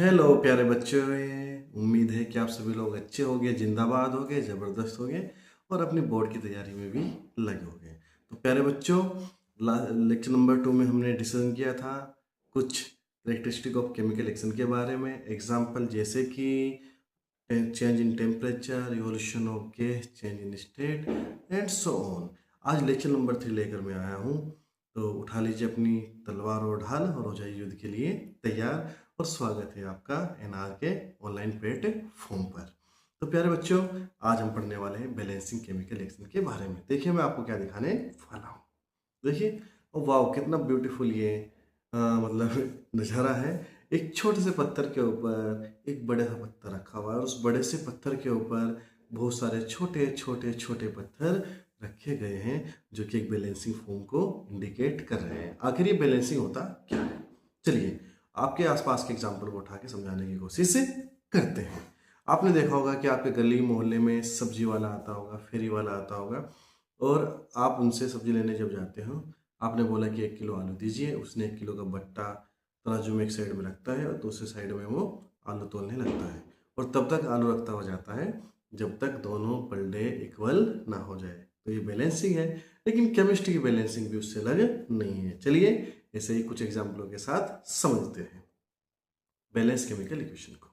Hello प्यारे बच्चों, उम्मीद है कि आप सभी लोग अच्छे होंगे, जिंदाबाद होंगे, ज़बरदस्त होंगे और अपनी बोर्ड की तैयारी में भी लगे होंगे। तो प्यारे बच्चों, लेक्चर नंबर 2 में हमने डिस्कशन किया था कुछ करेक्टरिस्टिक ऑफ केमिकल रिएक्शन के बारे में। एग्जाम्पल जैसे कि change in temperature, revolution of gas, change in state and so on. आज लेक्चर नंबर 3 लेकर मैं आया हूँ, तो उठा लीजिए अपनी तलवार और ढाल और हो जाइए युद्ध के लिए तैयार। और स्वागत है आपका एनआर के ऑनलाइन प्लेटफॉर्म पर। तो प्यारे बच्चों, आज हम पढ़ने वाले हैं बैलेंसिंग केमिकल रिएक्शन के बारे में। देखिए मैं आपको क्या दिखाने वाला हूँ। देखिए, ओ वाह, कितना ब्यूटीफुल ये मतलब नज़ारा है। एक छोटे से पत्थर के ऊपर एक बड़ा सा पत्थर रखा हुआ है और उस बड़े से पत्थर के ऊपर बहुत सारे छोटे छोटे छोटे पत्थर रखे गए हैं, जो कि एक बैलेंसिंग फॉर्म को इंडिकेट कर रहे हैं। आखिर ये बैलेंसिंग होता क्या है? चलिए आपके आसपास के एग्जाम्पल को उठा के समझाने की कोशिश करते हैं। आपने देखा होगा कि आपके गली मोहल्ले में सब्जी वाला आता होगा, फेरी वाला आता होगा, और आप उनसे सब्जी लेने जब जाते हो, आपने बोला कि 1 किलो आलू दीजिए। उसने 1 किलो का बट्टा तराजू में एक साइड में रखता है और दूसरे साइड में वो आलू तोलने लगता है, और तब तक आलू रखता हो जाता है जब तक दोनों पलड़े इक्वल ना हो जाए। तो ये बैलेंसिंग है, लेकिन केमिस्ट्री की बैलेंसिंग भी उससे अलग नहीं है। चलिए ऐसे ही कुछ एग्जाम्पलों के साथ समझते हैं बैलेंस केमिकल इक्वेशन को।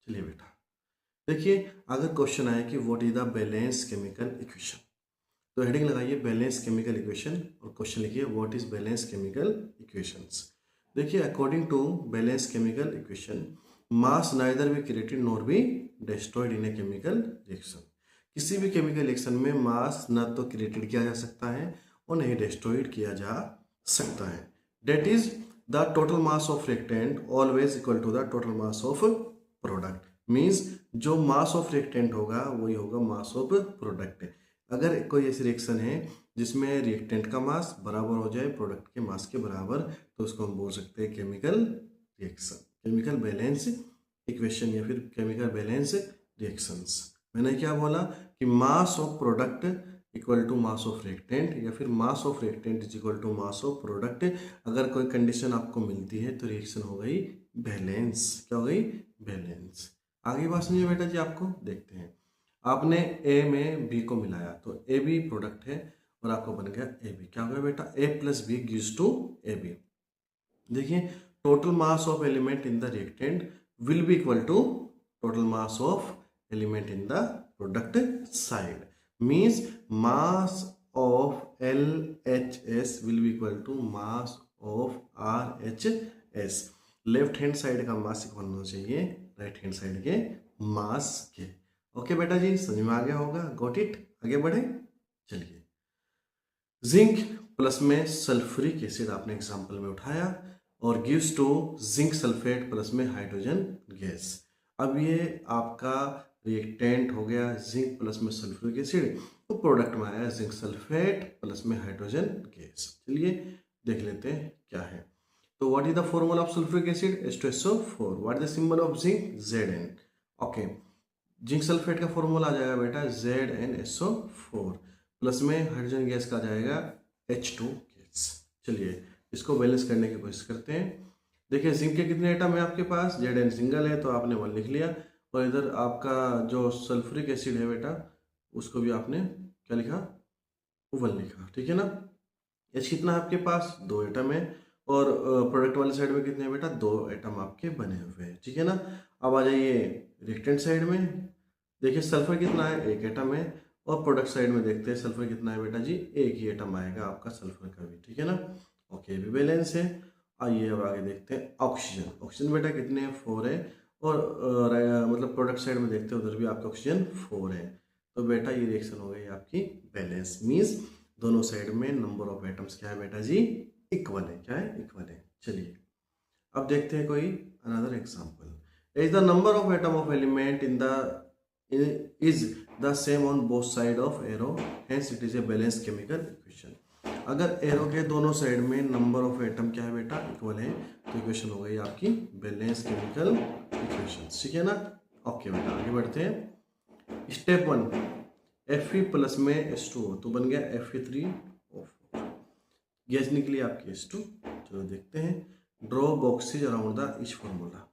चलिए बेटा, देखिए अगर क्वेश्चन आए कि what is the balance chemical equation, तो हेडिंग लगाइए बैलेंस केमिकल इक्वेशन और क्वेश्चन लिखिए what is balance chemical equations. देखिए according to balance chemical equation, mass neither be created nor be destroyed in a chemical reaction. किसी भी chemical reaction में मास न तो क्रिएटेड किया जा सकता है और नहीं डिस्ट्रॉयड किया जा सकता है। That is the total mass of reactant always equal to the total mass of product. Means जो मास ऑफ रिएक्टेंट होगा वही होगा मास ऑफ प्रोडक्ट। अगर कोई ऐसी रिएक्शन है जिसमें रिएक्टेंट का मास बराबर हो जाए प्रोडक्ट के मास के बराबर, तो उसको हम बोल सकते हैं chemical reaction, chemical balance equation या फिर केमिकल बैलेंस रिएक्शंस। मैंने क्या बोला कि mass of product equal to mass of reactant या फिर mass of reactant is equal to mass of product. अगर कोई कंडीशन आपको मिलती है तो रिएक्शन हो गई बैलेंस। क्या हो गई? बैलेंस। आगे बात सुनिए बेटा जी, आपको देखते हैं। आपने ए में बी को मिलाया तो ए बी प्रोडक्ट है और आपको बन गया ए बी। क्या हो गया बेटा? A plus B gives two A B. देखिए total mass of element in the reactant will be equal to total mass of element in the product side. Means mass of L H S will be equal to mass of R H S. Left hand side का mass equal होना चाहिए right hand side के मास के। Okay बेटा जी, समझ में आ गया होगा? Got it? आगे बढ़े। चलिए, जिंक प्लस में सल्फ्यूरिक एसिड आपने एग्जांपल में उठाया और gives to zinc sulphate plus में हाइड्रोजन गैस। अब ये आपका रिएक्टेंट हो गया जिंक प्लस में सल्फ्यूरिक एसिड, तो प्रोडक्ट में आया जिंक सल्फेट प्लस में हाइड्रोजन गैस। चलिए देख लेते हैं क्या है। तो what is the formula of sulphuric acid? H2SO4। What is the symbol of zinc? Zn। Okay, zinc sulphate का फॉर्मूला आ जाएगा बेटा ZnSO4 प्लस में हाइड्रोजन गैस का आ जाएगा H2 गैस। चलिए इसको बैलेंस करने की कोशिश करते हैं। देखिए जिंक के कितने एटम है आपके पास? Zn सिंगल है तो आपने 1 लिख लिया, और इधर आपका जो सल्फ्यूरिक एसिड है बेटा उसको भी आपने क्या लिखा? 1 लिखा। ठीक है ना? H कितना है आपके पास? 2 एटम है, और प्रोडक्ट वाले साइड में कितने हैं बेटा? 2 एटम आपके बने हुए हैं। ठीक है ना? अब आ जाइए रिएक्टेंट साइड में। देखिए सल्फर कितना है? 1 एटम है, और प्रोडक्ट साइड में देखते हैं सल्फर कितना है बेटा जी? 1 ही एटम आएगा आपका सल्फर का भी। ठीक है ना? ओके, भी बैलेंस है। आइए अब आगे देखते हैं ऑक्सीजन। ऑक्सीजन बेटा कितने हैं? 4 है, और मतलब प्रोडक्ट साइड में देखते हैं उधर भी आपका ऑक्सीजन 4 है। तो बेटा ये रिएक्शन हो गई आपकी बैलेंस। मीन्स दोनों साइड में नंबर ऑफ एटम्स क्या है बेटा जी? इक्वल है। क्या है? इक्वल है। चलिए अब देखते हैं कोई another example. Is the number of atom of element in the is the same on both side of arrow, hence it is a balanced chemical equation। अगर एरो के दोनों साइड में नंबर ऑफ एटम क्या है बेटा? Equal है, तो equation हो गई आपकी बैलेंस केमिकल इक्वेशन। ठीक है ना? ओके बेटा आगे बढ़ते हैं। स्टेप 1, Fe प्लस में H2O तो बन गया Fe3O4। गैस निकली आपकी H2। चलो देखते हैं। Draw boxes around the each formula.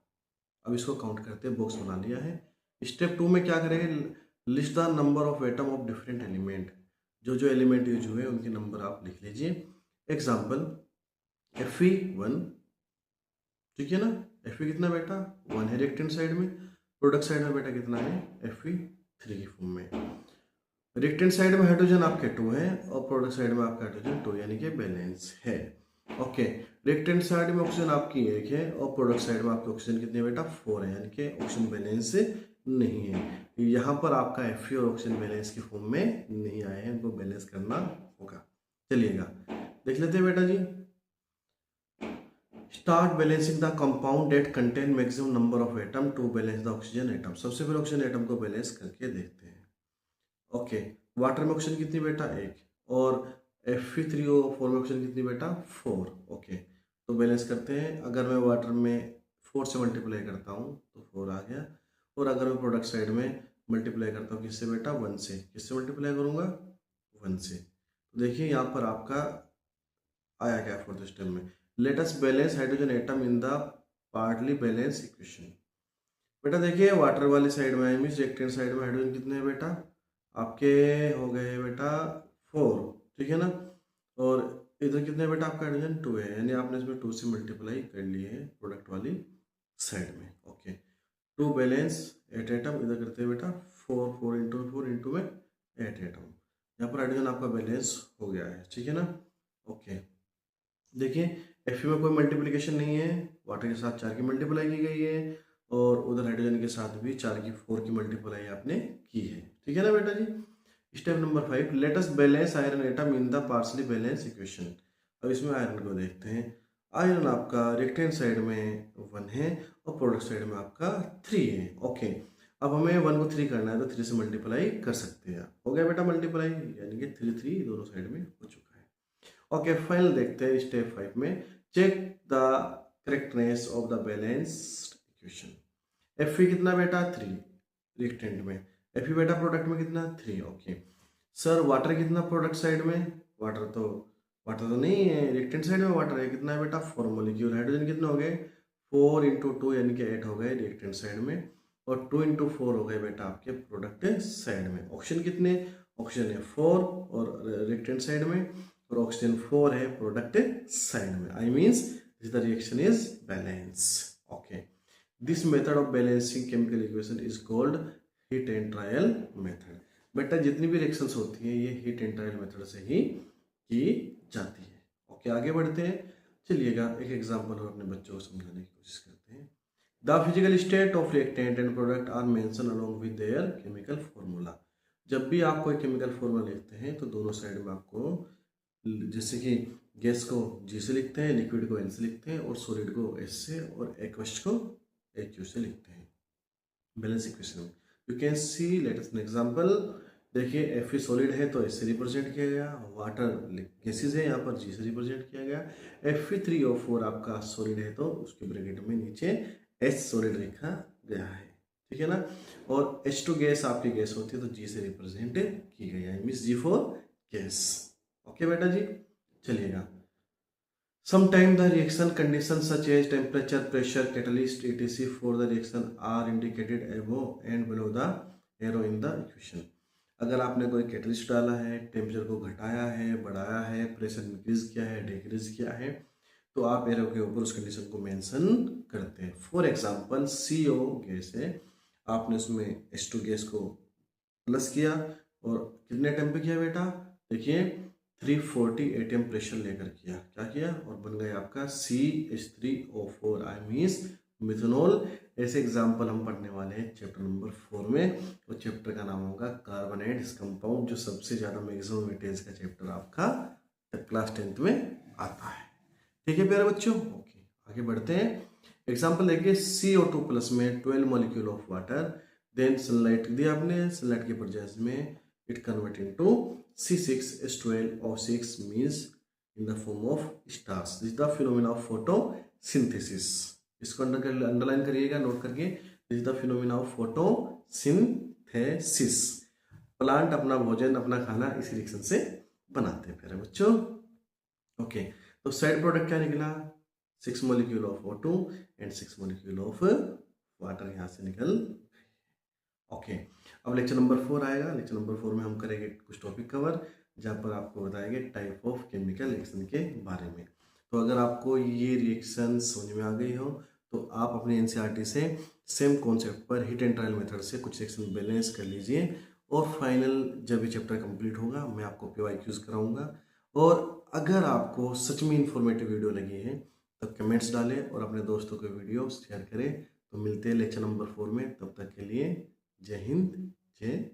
अब इसको काउंट करते हैं, बॉक्स बना लिया है। स्टेप 2 में क्या करेंगे, list the number of atom of different element, जो जो एलिमेंट यूज हुए उनके नंबर आप लिख लीजिए। एग्जाम्पल Fe1, ठीक है ना, Fe कितना बेटा 1 है रिएक्टेंट साइड में, प्रोडक्ट साइड में बेटा कितना है Fe3 की फॉर्म में। रिएक्टेंट साइड में हाइड्रोजन आपके 2 है और प्रोडक्ट साइड में आपका हाइड्रोजन 2 यानी कि बैलेंस है। ओके, रिएक्टेंट साइड में ऑक्सीजन आपकी 1 है और प्रोडक्ट साइड में आपके ऑक्सीजन कितने बेटा 4 है, यानी कि ऑक्सीजन बैलेंस नहीं है। यहाँ पर आपका Fe और ऑक्सीजन बैलेंस की फॉर्म में नहीं आए हैं, इनको बैलेंस करना होगा। चलिएगा देख लेते हैं बेटा जी। Start balancing the compound that contain maximum number of atom to balance the oxygen atom. सबसे पहले ऑक्सीजन एटम को बैलेंस करके देखते हैं। ओके, वाटर में ऑक्सीजन कितनी बेटा 1 और Fe3O4 में ऑक्सीजन कितनी बेटा 4। ओके, तो बैलेंस करते हैं। अगर मैं वाटर में 4 से मल्टीप्लाई करता हूँ तो 4 आ गया, और अगर मैं प्रोडक्ट साइड में मल्टीप्लाई करता हूँ किससे बेटा 1 से, किससे मल्टीप्लाई करूँगा 1 से। तो देखिए यहाँ पर आपका आया क्या फोर्थ स्टेप में, late us balance hydrogen atom in the partly balance equation. बेटा देखिए वाटर वाली साइड में मीन्स रिएक्टेंट साइड में हाइड्रोजन कितने हैं बेटा आपके हो गए बेटा 4, ठीक है ना, और इधर कितने बेटा आपका हाइड्रोजन 2 है, यानी आपने इसमें 2 से मल्टीप्लाई कर लिए है प्रोडक्ट वाली साइड में। ओके, 2 बैलेंस 8 एटम, इधर करते हैं बेटा 4 इंटू में 8 एटम, यहाँ पर हाइड्रोजन आपका बैलेंस हो गया है, ठीक है ना। ओके, देखिए Fe में कोई मल्टीप्लिकेशन नहीं है, वाटर के साथ 4 की मल्टीप्लाई की गई है और उधर हाइड्रोजन के साथ भी 4 की 4 की मल्टीप्लाई आपने की है, ठीक है ना बेटा जी। Step number 5, let us balance iron atom in the partially balance equation. अब इसमें आयरन को देखते हैं। आयरन आपका रिएक्टेंट साइड में 1 है और प्रोडक्ट साइड में आपका 3 है। ओके, अब हमें 1 को 3 करना है तो 3 से मल्टीप्लाई कर सकते हैं। हो गया बेटा मल्टीप्लाई, यानी कि 3 दोनों साइड में हो चुका है। ओके, फाइनल देखते हैं स्टेप 5 में, check the correctness of the balanced equation. Fe कितना बेटा 3 रिएक्टेंट में, Fe बेटा प्रोडक्ट में कितना 3। ओके सर, वाटर कितना प्रोडक्ट साइड में, वाटर तो नहीं है, रिएक्टेंट साइड में वाटर है, कितना है बेटा 4 मॉलिक्यूल। हाइड्रोजन कितने हो गए 4 इंटू 2 यानी कि 8 हो गए रिएक्टेंट साइड में, और 2 इंटू 4 हो गए बेटा आपके प्रोडक्ट साइड में। ऑक्सीजन कितने, ऑक्सीजन है 4 और रिएक्टेंट साइड में, और ऑक्सीजन 4 है प्रोडक्ट साइड में। I means the reaction is balance. Okay, this method of balancing chemical equation is called heat and trial method. बेटा जितनी भी रिएक्शंस होती हैं ये हीट एंड ट्रायल मेथड से ही की जाती है। ओके, आगे बढ़ते हैं। चलिएगा एक एग्जांपल और अपने बच्चों को समझाने की कोशिश करते हैं। The physical state of reactant and product are mention along with their chemical formula. जब भी आप कोई केमिकल फॉर्मूला लिखते हैं तो दोनों साइड में आपको, जैसे कि गैस को G से लिखते हैं, लिक्विड को N से लिखते हैं, और सॉलिड को S से, और एक्वस को AQ से लिखते हैं balance equation. You can see let us an example. देखिए Fe सॉलिड है तो S से रिप्रेजेंट किया गया, वाटर गैसेज है यहाँ पर G से रिप्रेजेंट किया गया। Fe3O4 आपका सॉलिड है तो उसके ब्रैकेट में नीचे H सॉलिड लिखा गया है, ठीक है ना, और H2 गैस आपकी गैस होती है तो G से रिप्रेजेंट की गई है, means G for gas. Okay बेटा जी, चलिएगा। Sometimes the reaction conditions such as temperature, pressure, catalyst, etc. for the reaction are indicated above and below the arrow in the equation. अगर आपने कोई कैटलिस्ट डाला है, टेम्परेचर को घटाया है, बढ़ाया है, प्रेशर इंक्रीज किया है, डिक्रीज किया है, तो आप एरो के ऊपर उस कंडीशन को मेंशन करते हैं। फॉर एग्जांपल CO गैस है, आपने उसमें H2 गैस को प्लस किया और कितने टेम्प पे किया बेटा, देखिए 340 ATM प्रेशर लेकर किया, क्या किया, और बन गया आपका CH3O4 आई मीन्स मिथेनॉल। ऐसे एग्जाम्पल हम पढ़ने वाले हैं चैप्टर नंबर 4 में, और चैप्टर का नाम होगा कार्बोनेट्स कंपाउंड, जो सबसे ज़्यादा मैक्सिमम वेटेज का चैप्टर आपका क्लास 10th में आता है। ठीक है प्यारे बच्चों, ओके आगे बढ़ते हैं। एग्जाम्पल देखिए CO2 प्लस में 12 molecule of water, then sunlight दिया आपने, सनलाइट के प्रेजेंस में it convert into C6H12O6 means in the form of stars. This is the phenomena of photosynthesis. इसको अंडरलाइन करिएगा नोट करके, this is the phenomena of photosynthesis. Plant अपना भोजन अपना खाना इसी रिएक्शन से बनाते हैं प्यारे बच्चों। ओके, तो साइड प्रोडक्ट क्या निकला, 6 molecule of O2 and 6 molecule of water यहाँ से निकल। ओके, अब लेक्चर नंबर 4 आएगा। लेक्चर नंबर 4 में हम करेंगे कुछ टॉपिक कवर, जहाँ पर आपको बताएंगे टाइप ऑफ केमिकल रिएक्शन के बारे में। तो अगर आपको ये रिएक्शन समझ में आ गई हो तो आप अपने एनसीईआरटी से सेम कॉन्सेप्ट पर हिट एंड ट्रायल मेथड से कुछ सेक्शन बैलेंस कर लीजिए, और फाइनल जब ये चैप्टर कंप्लीट होगा मैं आपको PYQs कराऊंगा। और अगर आपको सच में इंफॉर्मेटिव वीडियो लगी है तो कमेंट्स डालें और अपने दोस्तों को वीडियो शेयर करें। तो मिलते हैं लेक्चर नंबर 4 में, तब तक के लिए जय हिंद, जय